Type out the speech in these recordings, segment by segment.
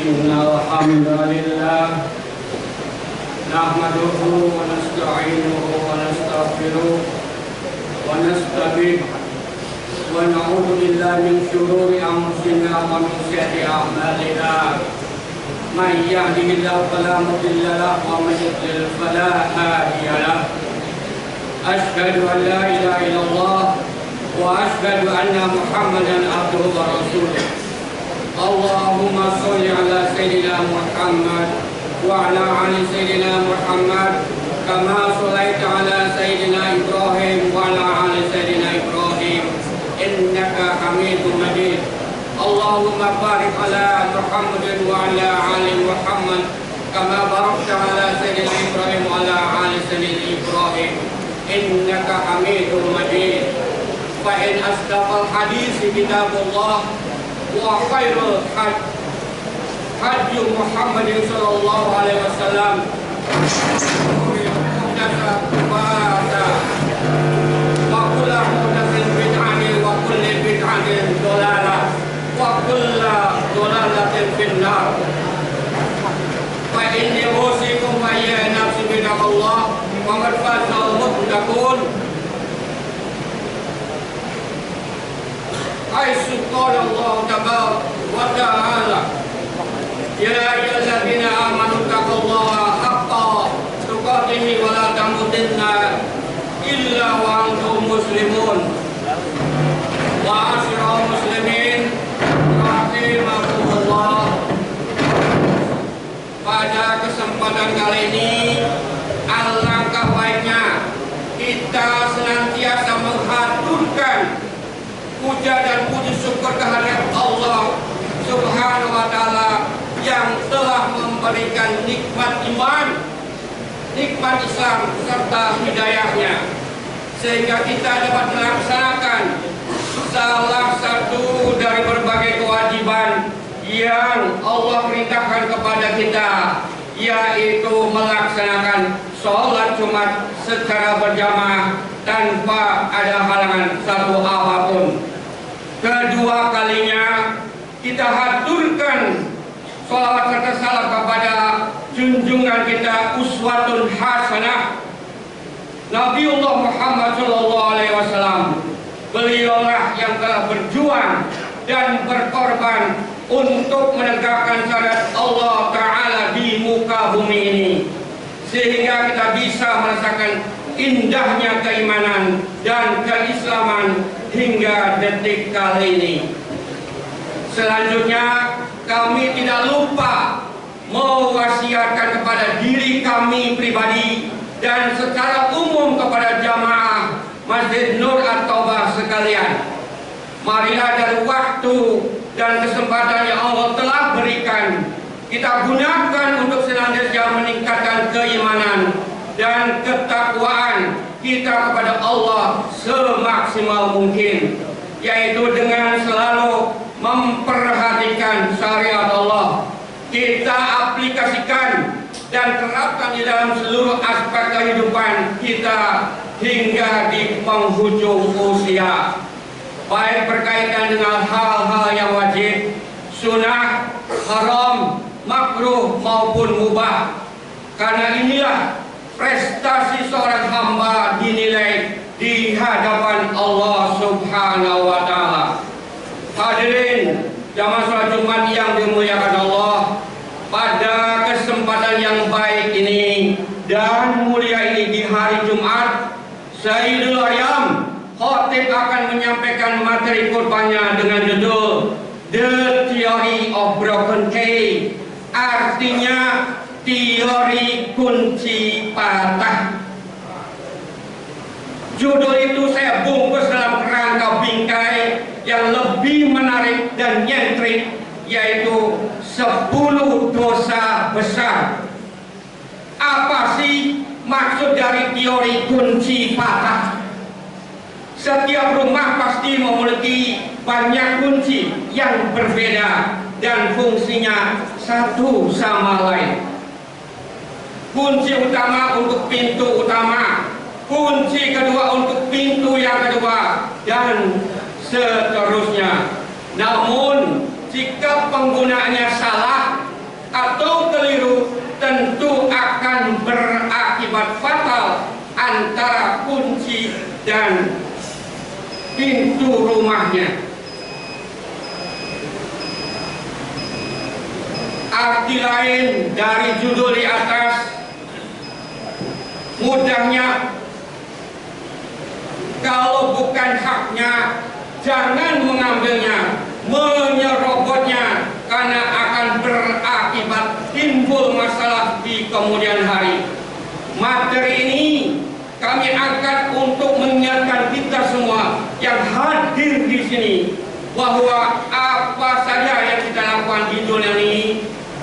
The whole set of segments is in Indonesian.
إن الحمد لله نحمده ونستعينه ونستغفره ونستغفره ونعوذ بالله من شرور أنفسنا ومن سيئات أعمالنا من يهده الله فلا مضل له ومن يضلل فلا هادي له أشهد أن لا إله إلا الله وأشهد أن محمدا عبده ورسوله اللهم صل على سيدنا محمد وعلى آل سيدنا محمد كما صليت على سيدنا إبراهيم وعلى آل سيدنا إبراهيم إنك حميد مجيد اللهم بارك على محمد وعلى آل محمد كما باركت على سيدنا إبراهيم وعلى آل سيدنا إبراهيم إنك حميد مجيد فإن أصدق الحديث كتاب الله وخير الحج هدي محمد صلى الله عليه وسلم وكل محدثة بدعة وكل بدعة ضلالة وكل ضلالة في النار فإني أوصيكم وإياي نفسي بتقوى الله وقد فاز المتقون حيث قال الله تبارك وتعالى يا أيها الذين آمنوا اتقوا الله حق تقاته ولا تموتن إلا وأنتم مسلمون وعاشروا المسلمين rahimakumullah. Pada kesempatan kali ini alangkah baiknya kita senantiasa menghaturkan puja dan puji syukur kehadirat Allah Subhanahu wa Ta'ala yang telah memberikan nikmat iman, nikmat Islam serta hidayahnya, sehingga kita dapat melaksanakan salah satu dari berbagai kewajiban yang Allah perintahkan kepada kita, yaitu melaksanakan sholat Jumat secara berjamaah tanpa ada halangan satu apapun. Kedua kalinya kita haturkan sholawat serta salam kepada junjungan kita uswatun hasanah Nabiullah Muhammad sallallahu alaihi wasallam. Beliaulah yang telah berjuang dan berkorban untuk menegakkan syariat Allah Ta'ala di muka bumi ini, sehingga kita bisa merasakan indahnya keimanan dan keislaman hingga detik kali ini. Selanjutnya kami tidak lupa mewasiatkan kepada diri kami pribadi dan secara umum kepada jamaah Masjid Nur At-Taubah sekalian. Marilah dari waktu dan kesempatan yang Allah telah berikan, kita gunakan untuk senantiasa meningkatkan keimanan dan ketakwaan kita kepada Allah semaksimal mungkin, yaitu dengan selalu memperhatikan syariat Allah, kita aplikasikan dan terapkan di dalam seluruh aspek kehidupan kita hingga di penghujung usia, baik berkaitan dengan hal-hal yang wajib, sunnah, haram, makruh maupun mubah. Karena inilah prestasi seorang hamba dinilai di hadapan Allah Subhanahu wa Ta'ala. Hadirin jamaah salat Jumat yang dimuliakan Allah, pada kesempatan yang baik ini dan mulia ini di hari Jumat, Sayyidul Ayyam Khatib akan menyampaikan materi khutbahnya dengan judul The Theory of Broken Key, artinya teori kunci patah. Judul itu saya bungkus dalam kerangka bingkai yang lebih menarik dan nyentrik, yaitu 10 dosa besar. Apa sih maksud dari teori kunci patah? Setiap rumah pasti memiliki banyak kunci yang berbeda dan fungsinya satu sama lain. Kunci utama untuk pintu utama, kunci kedua untuk pintu yang kedua, dan seterusnya. Namun jika penggunaannya salah, atau keliru, tentu akan berakibat fatal antara kunci dan pintu rumahnya. Arti lain dari judul di atas, mudahnya kalau bukan haknya jangan mengambilnya, menyerobotnya, karena akan berakibat timbul masalah di kemudian hari. Materi ini kami angkat untuk mengingatkan kita semua yang hadir di sini bahwa apa saja yang kita lakukan di dunia ini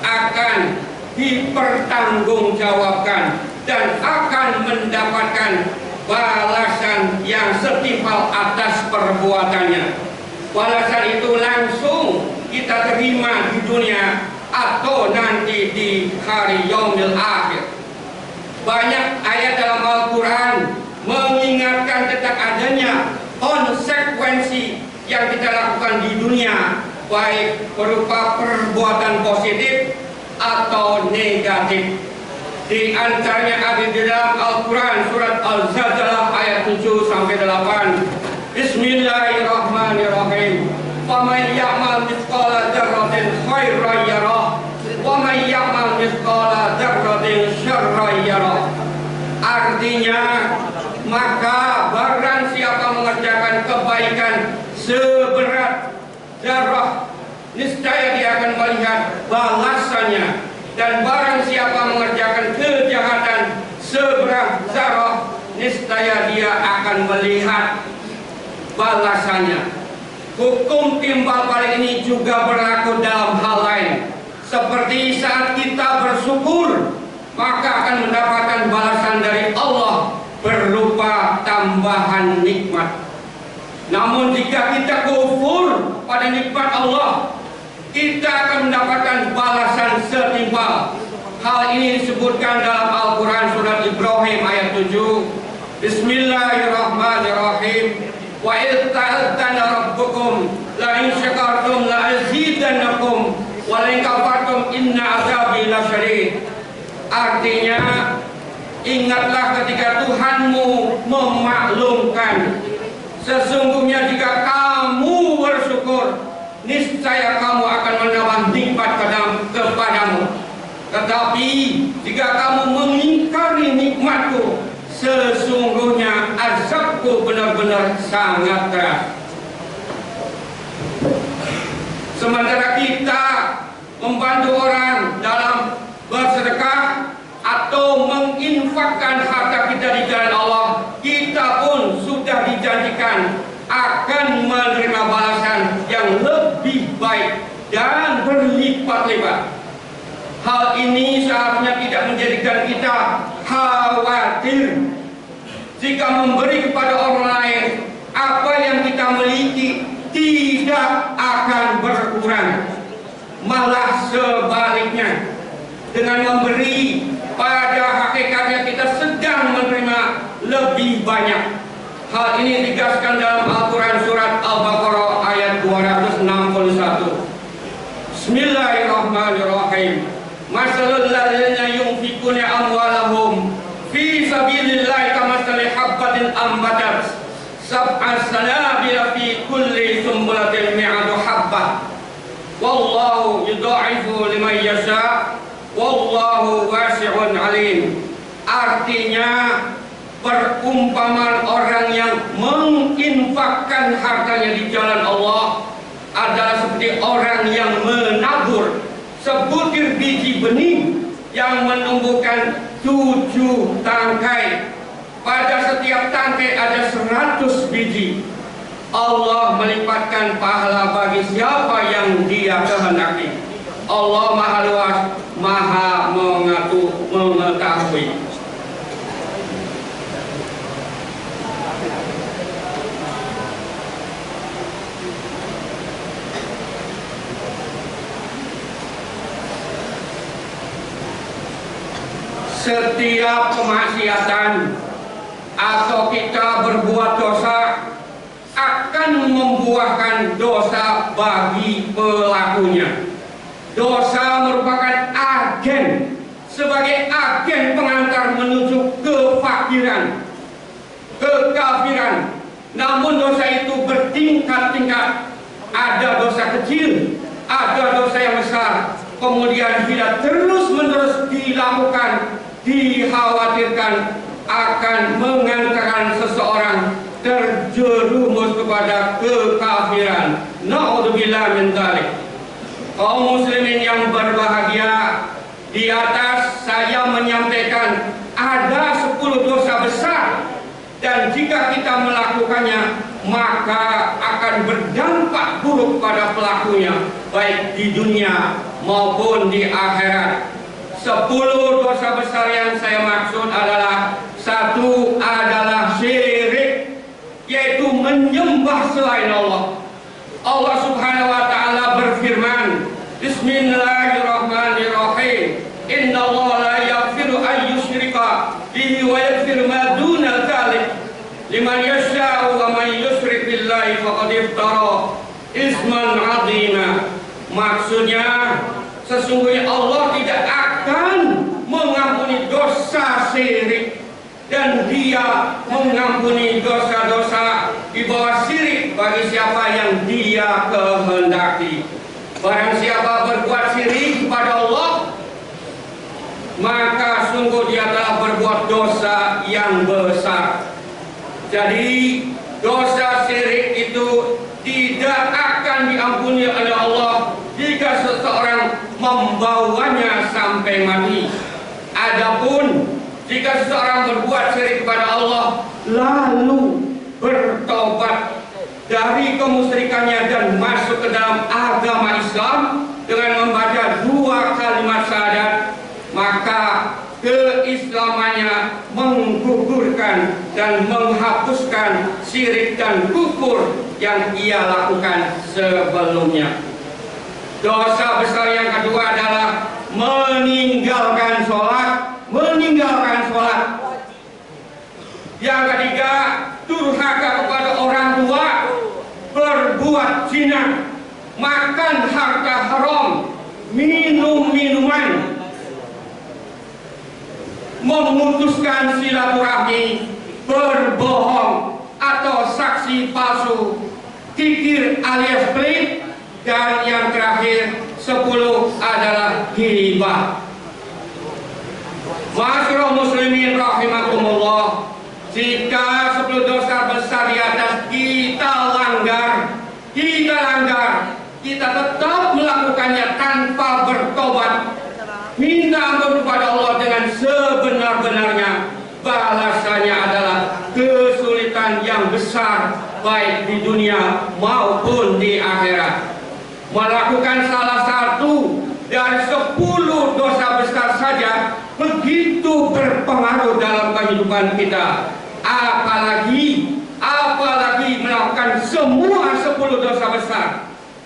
akan dipertanggungjawabkan dan akan mendapatkan balasan yang setimpal atas perbuatannya. Balasan itu langsung kita terima di dunia atau nanti di hari yaumil akhir. Banyak ayat dalam Al-Quran mengingatkan tentang adanya konsekuensi yang kita lakukan di dunia, baik berupa perbuatan positif atau negatif. Di antaranya ada di dalam Al-Quran surat Al-Zalzalah ayat 7-8. Bismillahirrahmanirrahim. Faman ya'mal mithqala dzarratin khairan yarah wa man ya'mal mithqala dzarratin syarran yarah. Artinya, maka barang siapa mengerjakan kebaikan seberat zarah, niscaya dia akan melihat balasannya. Dan barang siapa mengerjakan kejahatan seberat zarah, niscaya dia akan melihat balasannya. Hukum timbal balik ini juga berlaku dalam hal lain. Seperti saat kita bersyukur, maka akan mendapatkan balasan dari Allah berupa tambahan nikmat. Namun jika kita kufur pada nikmat Allah, kita akan mendapatkan balasan setimpal. Hal ini disebutkan dalam Al-Quran surat Ibrahim ayat 7. Bismillahirrahmanirrahim. Wa idh ta'adzana rabbukum la in syakartum la azidannakum wa la in kafartum inna azabi lasyadid. Artinya, ingatlah ketika Tuhanmu memaklumkan, sesungguhnya jika kamu bersyukur, niscaya kamu akan menambah nikmat kepadamu. Tetapi jika kamu mengingkari nikmatku, sesungguhnya azabku benar-benar sangat keras. Sementara kita membantu orang dalam bersedekah atau menginfakkan harta kita di jalan Allah, kita pun sudah dijanjikan akan menerima balasan yang lebih baik dan berlipat-lipat. Hal ini seharusnya tidak menjadikan kita khawatir jika memberi kepada orang lain. Apa yang kita miliki tidak akan berkurang, malah sebaliknya. Dengan memberi, pada hakikatnya kita sedang menerima lebih banyak. Hal ini ditegaskan dalam Al-Quran surat Al-Baqarah ayat 261. Bismillahirrahmanirrahim. Masalul ladzina yunfikuna amwalahum fi sabilillahi kamatsali habbatin ambatat sab'a sanabila fi kulli sumbulatin mi'atu habbah. Wallahu yudha'ifu liman yasha'. Wallahu wasi'un alim. Artinya, perumpamaan orang yang menginfakkan hartanya di jalan Allah adalah seperti orang yang menabur sebutir biji benih yang menumbuhkan 7 tangkai. Pada setiap tangkai ada 100 biji. Allah melipatkan pahala bagi siapa yang Dia kehendaki. Allah Maha Luas, Maha mengetahui. Setiap kemaksiatan atau kita berbuat dosa akan membuahkan dosa bagi pelakunya. Dosa merupakan sebagai agen pengantar menuju kefakiran, kekafiran. Namun dosa itu bertingkat-tingkat. Ada dosa kecil, ada dosa yang besar. Kemudian bila terus-menerus dilakukan, dikhawatirkan akan mengantarkan seseorang terjerumus kepada kekafiran. Na'udzubillah min dzalik. Kaum muslimin yang berbahagia, di atas saya menyampaikan ada 10 dosa besar, dan jika kita melakukannya maka akan berdampak buruk pada pelakunya, baik di dunia maupun di akhirat. 10 dosa besar yang saya maksud adalah: satu adalah syirik, yaitu menyembah selain Allah. Allah Subhanahu wa taala berfirman, Bismillahirrahmanirrahim. Innallaha la yaghfiru an yushrika bihi wa yaghfiru ma duna dzalik liman yasha'u wa man yusyrik billahi faqad iftara isman 'azima. Maksudnya, sesungguhnya Allah tidak akan mengampuni dosa syirik, dan Dia mengampuni dosa-dosa di bawah syirik bagi siapa yang Dia kehendaki. Barang siapa berbuat syirik kepada Allah, maka sungguh dia telah berbuat dosa yang besar. Jadi dosa syirik itu tidak akan diampuni oleh Allah jika seseorang membawanya sampai mati. Adapun jika seseorang berbuat syirik kepada Allah lalu bertobat dari kemusyrikannya dan masuk ke dalam agama Islam dengan membaca 2 kalimat syahadat, maka keislamannya menggugurkan dan menghapuskan syirik dan kufur yang ia lakukan sebelumnya. Dosa besar yang kedua adalah meninggalkan sholat. Yang ketiga, durhaka kepada orang tua, berbuat zina, makan harta haram, minum minuman, memutuskan silaturahmi, berbohong atau saksi palsu, kikir alias pelit, dan yang terakhir 10 adalah ghibah. Ma'asyiral muslimin rahimakumullah, jika 10 dosa besar di atas kita langgar, kita tetap melakukannya tanpa bertobat, minta ampun kepada Allah dengan sebenar-benarnya, balasannya adalah kesulitan yang besar baik di dunia maupun di akhirat. Melakukan salah satu dari 10 dosa besar saja begitu berpengaruh dalam kehidupan kita, apalagi melakukan semua 10 dosa besar.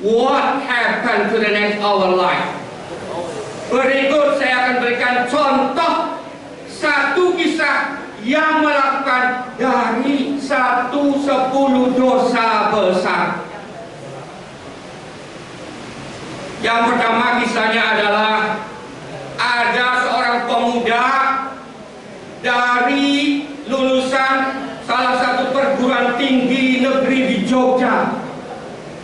What happened to the next our life? Berikut saya akan berikan contoh satu kisah yang melakukan dari 10 dosa besar. Yang pertama kisahnya adalah ada seorang pemuda dari lulusan salah satu perguruan tinggi negeri di Jogja,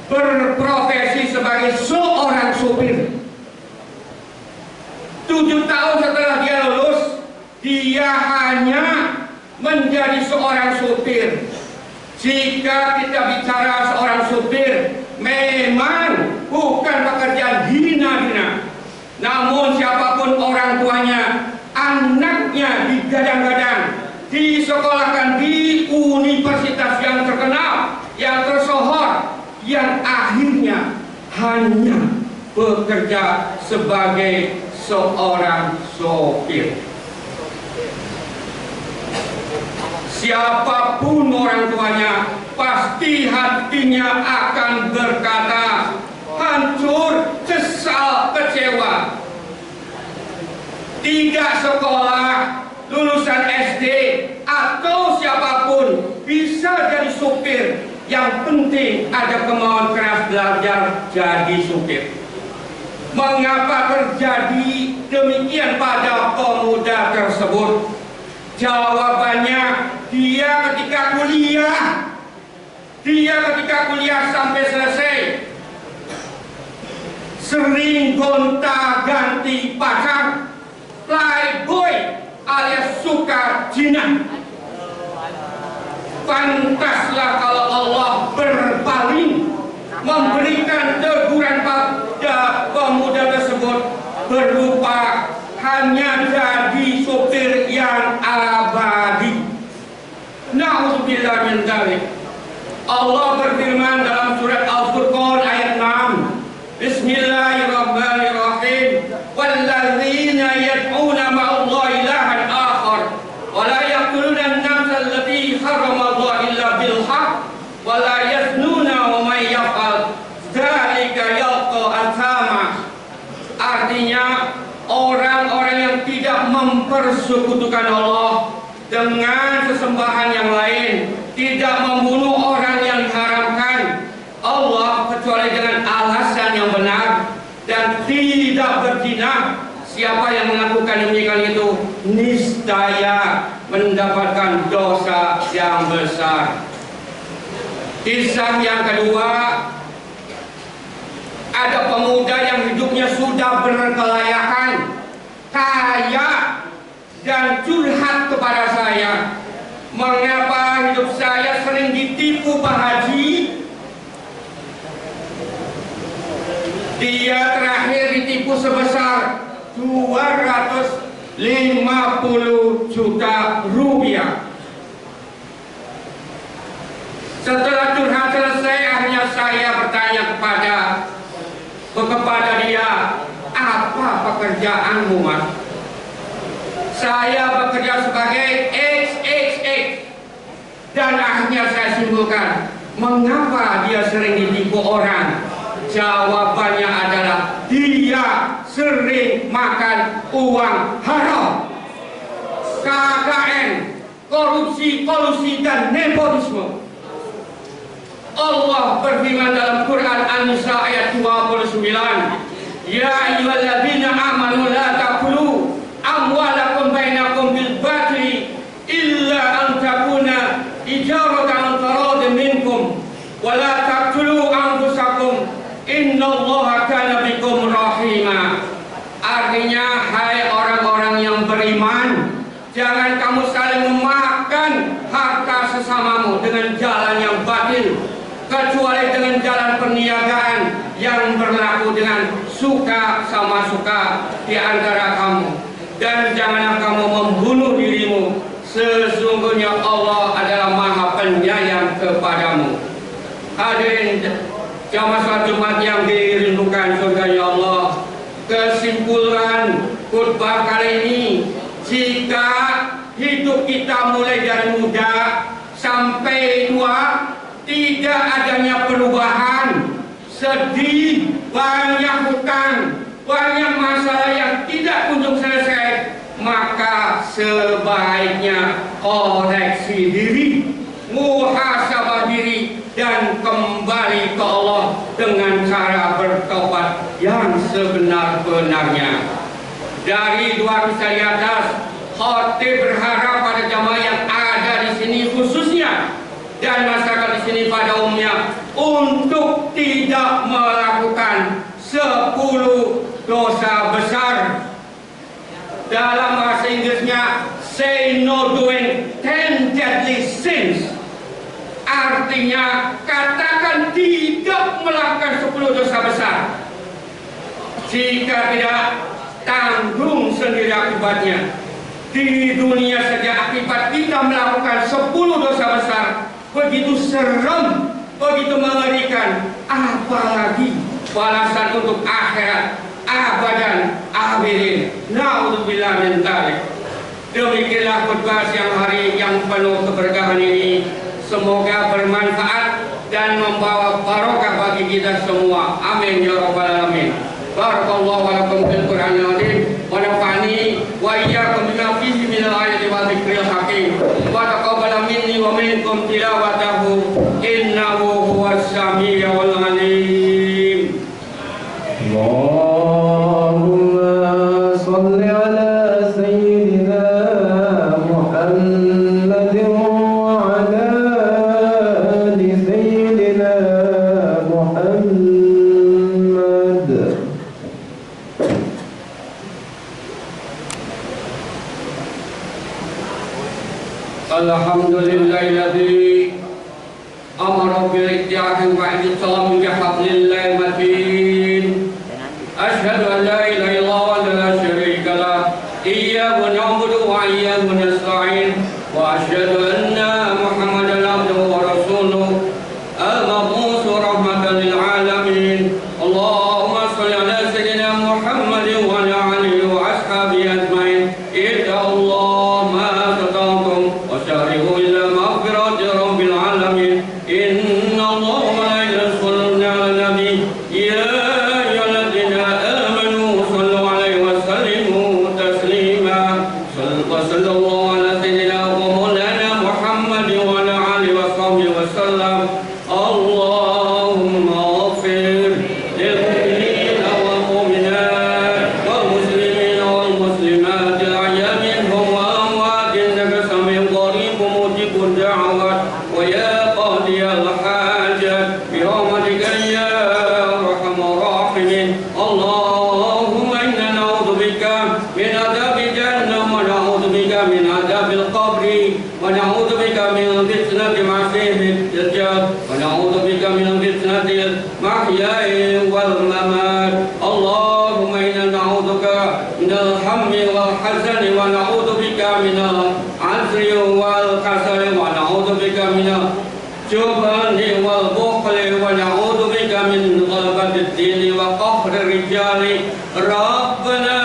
berprofesi sebagai seorang supir. 7 tahun setelah dia lulus, dia hanya menjadi seorang supir. Jika kita bicara seorang supir, memang bukan pekerjaan hina-hina. Namun siapapun orang tuanya, anaknya digadang-gadang, disekolahkan di universitas yang terkenal, yang tersohor, yang akhirnya hanya bekerja sebagai seorang sopir. Siapapun orang tuanya, pasti hatinya akan berkata hancur, kesal, kecewa. Tidak sekolah, lulusan SD atau siapapun bisa jadi supir. Yang penting ada kemauan keras belajar jadi supir. Mengapa terjadi demikian pada pemuda tersebut? Jawabannya, dia ketika kuliah sampai selesai sering gonta-ganti pacar, playboy alias suka zina. Pantaslah kalau Allah berpaling memberikan teguran pada pemuda tersebut berupa hanya jadi sopir yang abadi. Na'udzubillah min dzalik. Allah berfirman dalam surat Al-Furqan ayat 6. Bismillahirrahmanirrahim. Walladzina yad'una ma'allahi ilahan akhar wa la yaqtuluna an-nafsa allati harrama Allah illa bil haqq wa la yaznuna wa may yaf'al dzalika yalqa athama. Artinya, orang-orang yang tidak mempersekutukan Allah dengan sesembahan yang lain, tidak membunuh orang yang diharamkan Allah kecuali dengan alasan yang benar, dan tidak berzina, siapa yang melakukan demikian itu niscaya mendapatkan dosa yang besar. Kisah yang kedua, ada pemuda yang hidupnya sudah berkelayakan, kaya, dan curhat kepada saya, mengapa hidup saya sering ditipu Pak Haji? Dia terakhir ditipu sebesar 250 juta rupiah. Setelah curhat selesai, akhirnya saya bertanya kepada dia, apa pekerjaanmu, Mas? Saya bekerja sebagai XXX. Dan akhirnya saya simpulkan, mengapa dia sering ditipu orang? Jawabannya adalah dia sering makan uang haram, KKN, korupsi, kolusi, dan nepotisme. Allah berfirman dalam Quran An-Nisa ayat 29, Ya ayyuhalladzina amanu la taqulu amwalakum bainakum bil batili illa an takuna ijaratan taradin minkum wa la taqtulu anfusakum innallaha kana bikum rahima. Artinya, hai orang-orang yang beriman, jangan kamu saling memakan harta sesamamu dengan jalan yang batil, kecuali dengan jalan perniagaan yang berlaku dengan suka sama suka di antara kamu. Dan janganlah kamu membunuh dirimu, sesungguhnya Allah adalah Maha Penyayang kepadamu. Hadirin jamaah salat Jumat yang dirindukan surganya Allah, kesimpulan khutbah kali ini, jika hidup kita mulai dari muda sampai tua tidak adanya perubahan, sedih, banyak hutang, banyak masalah yang tidak kunjung selesai, maka sebaiknya koreksi diri, muhasabah diri, dan kembali ke Allah dengan cara bertobat yang sebenar-benarnya. Dari dua kisah di atas, khotib berharap pada jamaah yang ada di sini khususnya dan masyarakat di sini pada umumnya untuk tidak melakukan 10 dosa besar. Dalam bahasa Inggrisnya, say no doing 10 deadly sins. Artinya, katakan tidak melakukan 10 dosa besar. Jika tidak, tanggung sendiri akibatnya. Di dunia saja akibat kita melakukan 10 dosa besar begitu serem, begitu mengerikan, apalagi balasan untuk akhirat abadan abidin. Na'udzubillah min dzalik. Demikianlah khutbah siang hari yang penuh keberkahan ini. Semoga bermanfaat dan membawa barokah bagi kita semua. Amin ya rabbal alamin. Barakallahu lakum fil Qur'anil azim wa nafa'ani wa iyyakum bima fihi minal ayati wa dzikril hakim. Wa taqabbal minni wa minkum tilawatahu innahu huwas samiul alim. Allahumma shalli الحمد لله الذي أمر بالاتباع واعتصام بحبل الله المتين. أشهد أن لا إله إلا الله وحده لا شريك له إياه نعبد وإياه نستعين وأشهد أن محمدا عبده ورسوله المبعوث رحمة للعالمين. اللهم صل على سيدنا محمد وعلى آله وأصحابه أجمعين. اتقوا الله ما استطعتم وسارعوا إلى مغفرة رب العالمين. إن الله وملائكته يصلون على النبي يا أيها الذين آمنوا صلوا عليه وسلموا تسليما. وصلى الله على سيدنا ومولانا محمد وعلى آله وصحبه وسلم. اللهم اغفر للمؤمنين والمؤمنات والمسلمين والمسلمات الأحياء منهم وأموات إنك سميع قريب مجيب الدعوات ويا قاضي الحاجات برحمتك يا أرحم الراحمين. اللهم إنا نعوذ بك من عذاب جهنم ونعوذ بك من عذاب القبر ونعوذ بك من فتنة المسيح الدجال ونعوذ بك من فتنة المحيا والممات. اللهم إنا نعوذ بك من الهم والحزن ونعوذ بك من العسر والكسل ونعوذ بك من الجبن والبخل ونعوذ بك من غلبة الدين وقهر الرجال. ربنا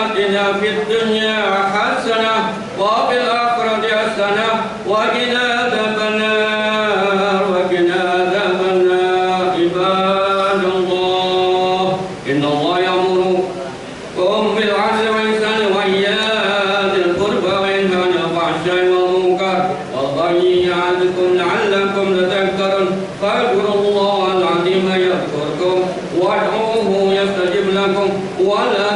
آتنا في الدنيا حسنة وفي الآخرة حسنة وقنا عذاب النار وقنا عذاب النار. عباد الله إن الله يأمركم بالعدل والإحسان وإيتاء ذي القربى وينهى عن الفحشاء والمنكر والبغي يعظكم لعلكم تذكرون. فاذكروا الله العظيم يذكركم وادعوه يستجب لكم ولا